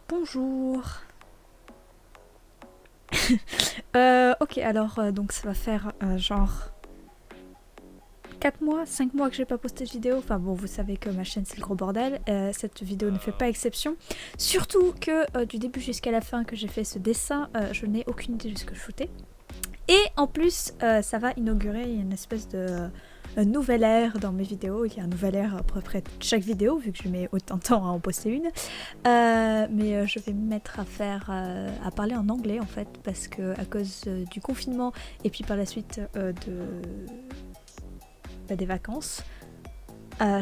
Bonjour. Ok, alors donc ça va faire genre 4 mois, 5 mois que j'ai pas posté de vidéo. Enfin bon, vous savez que ma chaîne c'est le gros bordel. Cette vidéo ne fait pas exception. Surtout que du début jusqu'à la fin que j'ai fait ce dessin, je n'ai aucune idée de ce que je foutais. Et en plus, ça va inaugurer une espèce de nouvelle ère dans mes vidéos. Il y a un nouvel ère à peu près chaque vidéo, vu que je mets autant de temps à en poster une. Mais je vais me mettre à parler en anglais en fait, parce que à cause du confinement et puis par la suite des vacances,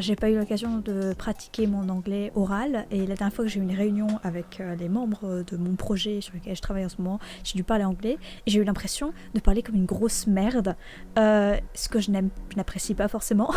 j'ai pas eu l'occasion de pratiquer mon anglais oral, et la dernière fois que j'ai eu une réunion avec les membres de mon projet sur lequel je travaille en ce moment, j'ai dû parler anglais et j'ai eu l'impression de parler comme une grosse merde, ce que je n'apprécie pas forcément.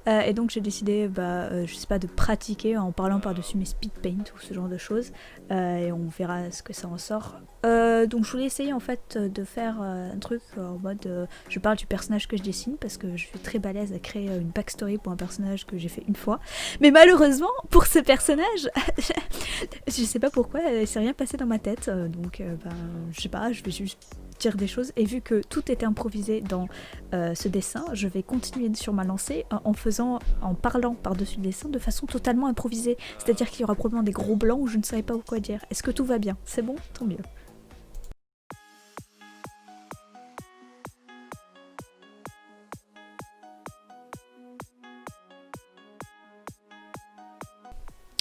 Et donc j'ai décidé, je sais pas, de pratiquer en parlant par-dessus mes SpEeDpAInT ou ce genre de choses, et on verra ce que ça en sort. Donc je voulais essayer en fait de faire un truc en mode je parle du personnage que je dessine, parce que je suis très balèze à créer une backstory pour un personnage que j'ai fait une fois, mais malheureusement pour ce personnage je sais pas pourquoi il s'est rien passé dans ma tête, donc je sais pas, je vais juste dire des choses, et vu que tout est improvisé dans ce dessin, je vais continuer sur ma lancée en parlant par-dessus le dessin de façon totalement improvisée, c'est-à-dire qu'il y aura probablement des gros blancs où je ne saurais pas quoi dire. Est-ce que tout va bien? C'est bon? Tant mieux.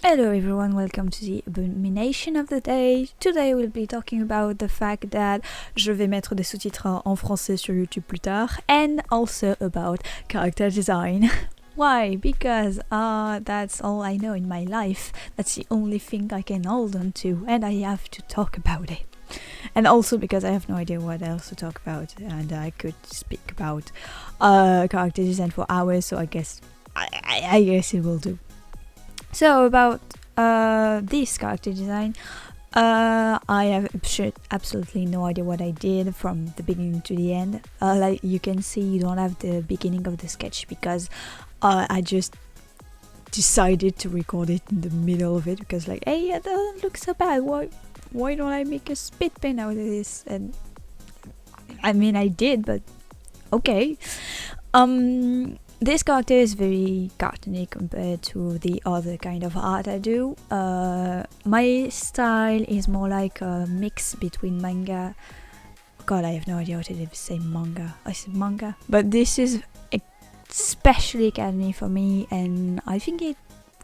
Hello everyone, welcome to the abomination of the day. Today we'll be talking about the fact that je vais mettre des sous-titres en français sur YouTube plus tard, and also about character design. Why? Because that's all I know in my life. That's the only thing I can hold on to, and I have to talk about it. And also because I have no idea what else to talk about, and I could speak about character design for hours, so I guess it will do. So about this character design, I have absolutely no idea what I did from the beginning to the end. Like you can see, you don't have the beginning of the sketch because I just decided to record it in the middle of it, because like, hey, that doesn't look so bad. Why don't I make a SpEeDpAINT out of this? And I mean, I did, but okay. This character is very cartoony compared to the other kind of art I do. My style is more like a mix between manga. God, I have no idea what to say manga. I said manga. But this is especially cartoony for me, and I think it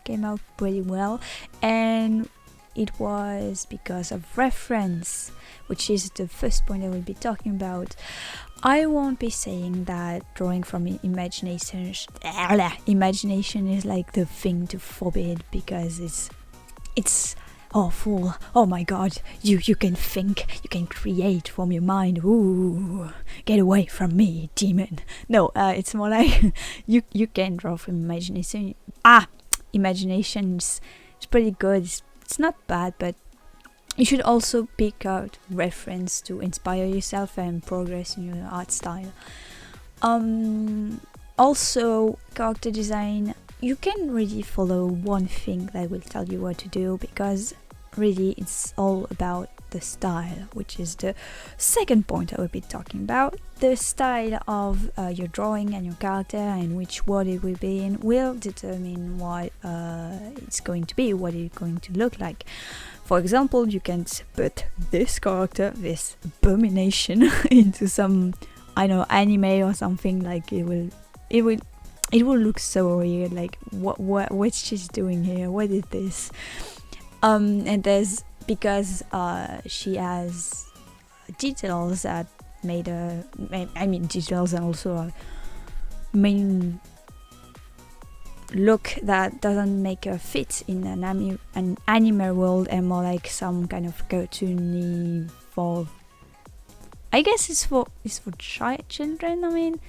came out pretty well. And it was because of reference, which is the first point I will be talking about. I won't be saying that drawing from imagination is like the thing to forbid, because it's awful. Oh my god, you can think, you can create from your mind. Ooh, get away from me, demon. No, it's more like you can draw from imagination. Imagination is pretty good. It's not bad, but you should also pick out reference to inspire yourself and progress in your art style. Also, character design, you can really follow one thing that will tell you what to do, because really it's all about the style, which is the second point I will be talking about. The style of your drawing and your character, and which world it will be in, will determine what it's going to be, what it's going to look like. For example, you can put this character, this abomination, into some, I don't know, anime or something. Like it will look so weird. Like what's she doing here? What is this? And there's, because she has details that made her. I mean details, and also a main look that doesn't make her fit in an anime world, and more like some kind of cartoony for, I guess it's for children. I mean,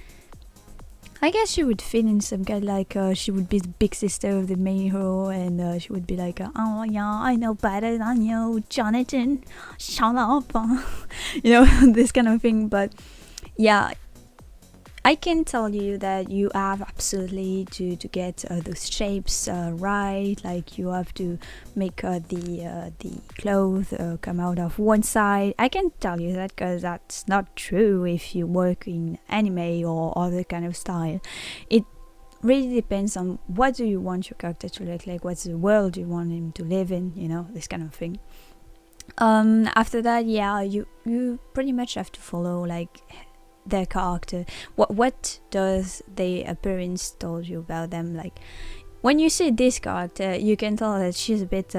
I guess she would fit in some kind, like she would be the big sister of the main hero, and she would be like, oh yeah, I know better than you, Jonathan, shut up. You know, this kind of thing. But yeah, I can tell you that you have absolutely to get those shapes right. Like you have to make the clothes come out of one side. I can tell you that because that's not true if you work in anime or other kind of style. It really depends on what do you want your character to look like, what's the world you want him to live in, you know, this kind of thing. After that, yeah, you pretty much have to follow like their character. What does the appearance told you about them? Like when you see this character, you can tell that she's a bit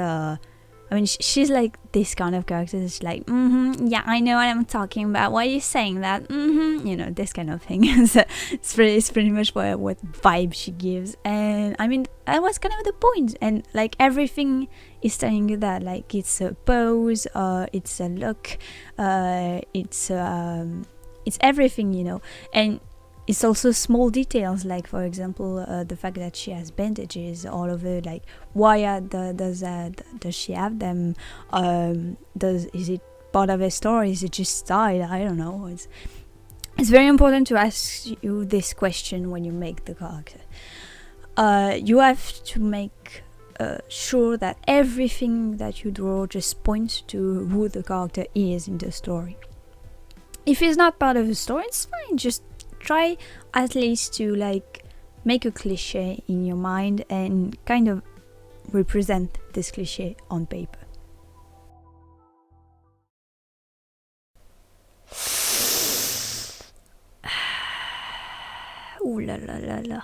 I mean, she's like this kind of character. It's like, yeah, I know what I'm talking about. Why are you saying that? You know, this kind of thing. So it's pretty much what vibe she gives. And I mean, that was kind of the point. And like everything is telling you that. Like it's a pose, it's a look, it's everything, you know. And it's also small details, like for example the fact that she has bandages all over. Like why does she have them? Is it part of her story? Is it just style? I don't know. It's very important to ask you this question when you make the character. You have to make sure that everything that you draw just points to who the character is in the story. If it's not part of the story, it's fine. Just try at least to like make a cliche in your mind and kind of represent this cliche on paper. Ooh la la la la.